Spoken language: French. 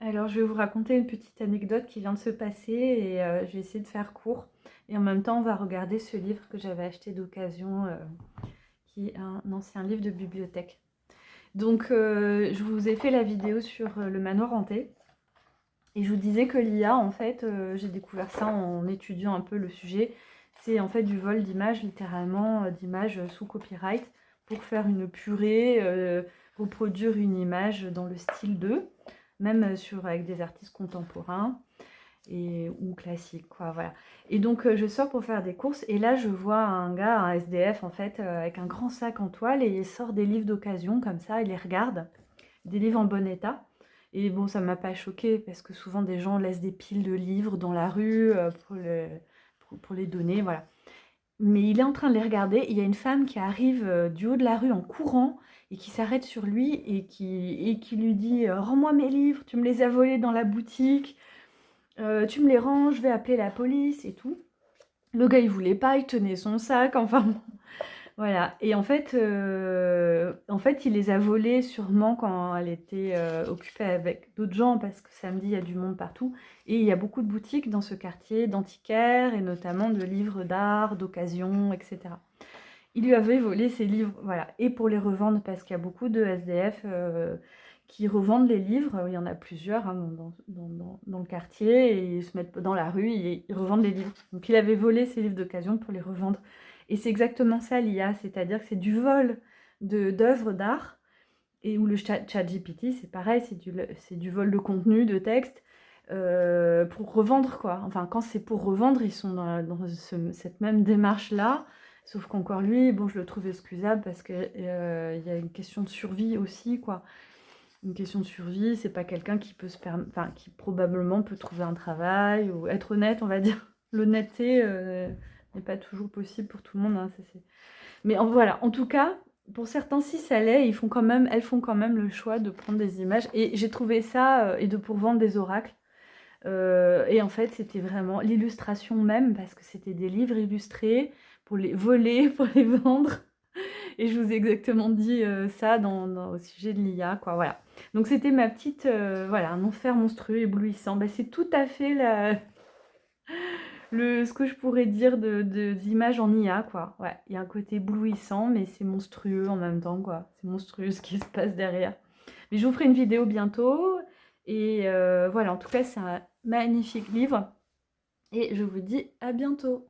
Alors, je vais vous raconter une petite anecdote qui vient de se passer et je vais essayer de faire court. Et en même temps, on va regarder ce livre que j'avais acheté d'occasion, qui est un ancien livre de bibliothèque. Donc, je vous ai fait la vidéo sur le manoir hanté. Et je vous disais que l'IA, en fait, j'ai découvert ça en étudiant un peu le sujet. C'est en fait du vol d'images, littéralement, d'images sous copyright pour faire une purée, reproduire une image dans le style d'eux, même avec des artistes contemporains ou classiques, quoi, voilà. Et donc, je sors pour faire des courses et là, je vois un gars, un SDF, en fait, avec un grand sac en toile et il sort des livres d'occasion comme ça, il les regarde, des livres en bon état. Et bon, ça m'a pas choquée parce que souvent des gens laissent des piles de livres dans la rue pour les donner, voilà. Mais il est en train de les regarder et il y a une femme qui arrive du haut de la rue en courant et qui s'arrête sur lui et qui lui dit Rends-moi mes livres, tu me les as volés dans la boutique, tu me les rends, je vais appeler la police et tout. Le gars, il voulait pas, il tenait son sac, enfin bon. Voilà. Et en fait, il les a volés sûrement quand elle était occupée avec d'autres gens, parce que samedi, il y a du monde partout. Et il y a beaucoup de boutiques dans ce quartier d'antiquaires, et notamment de livres d'art, d'occasion, etc. Il lui avait volé ses livres, voilà. Et pour les revendre, parce qu'il y a beaucoup de SDF qui revendent les livres. Il y en a plusieurs hein, dans le quartier, et ils se mettent dans la rue et ils revendent les livres. Donc il avait volé ses livres d'occasion pour les revendre. Et c'est exactement ça l'IA, c'est-à-dire que c'est du vol d'œuvres d'art, et où le ChatGPT, c'est pareil, c'est du vol de contenu, de texte, pour revendre, quoi. Enfin, quand c'est pour revendre, ils sont cette même démarche-là, sauf qu'encore lui, bon, je le trouve excusable parce qu'il y a une question de survie aussi, quoi. Une question de survie, c'est pas quelqu'un qui peut enfin, qui probablement peut trouver un travail ou être honnête, on va dire. L'honnêteté n'est pas toujours possible pour tout le monde, hein, mais voilà, en tout cas, pour certains, si ça l'est, elles font quand même le choix de prendre des images. Et j'ai trouvé ça, et de pourvendre des oracles. Et en fait, c'était vraiment l'illustration même, parce que c'était des livres illustrés pour les voler, pour les vendre. Et je vous ai exactement dit ça au sujet de l'IA, quoi, voilà. Donc c'était ma petite, voilà, un enfer monstrueux, éblouissant. Bah, c'est tout à fait ce que je pourrais dire d'images en IA, quoi. Ouais, il y a un côté éblouissant, mais c'est monstrueux en même temps, quoi. C'est monstrueux ce qui se passe derrière. Mais je vous ferai une vidéo bientôt. Et voilà, en tout cas, c'est un magnifique livre. Et je vous dis à bientôt.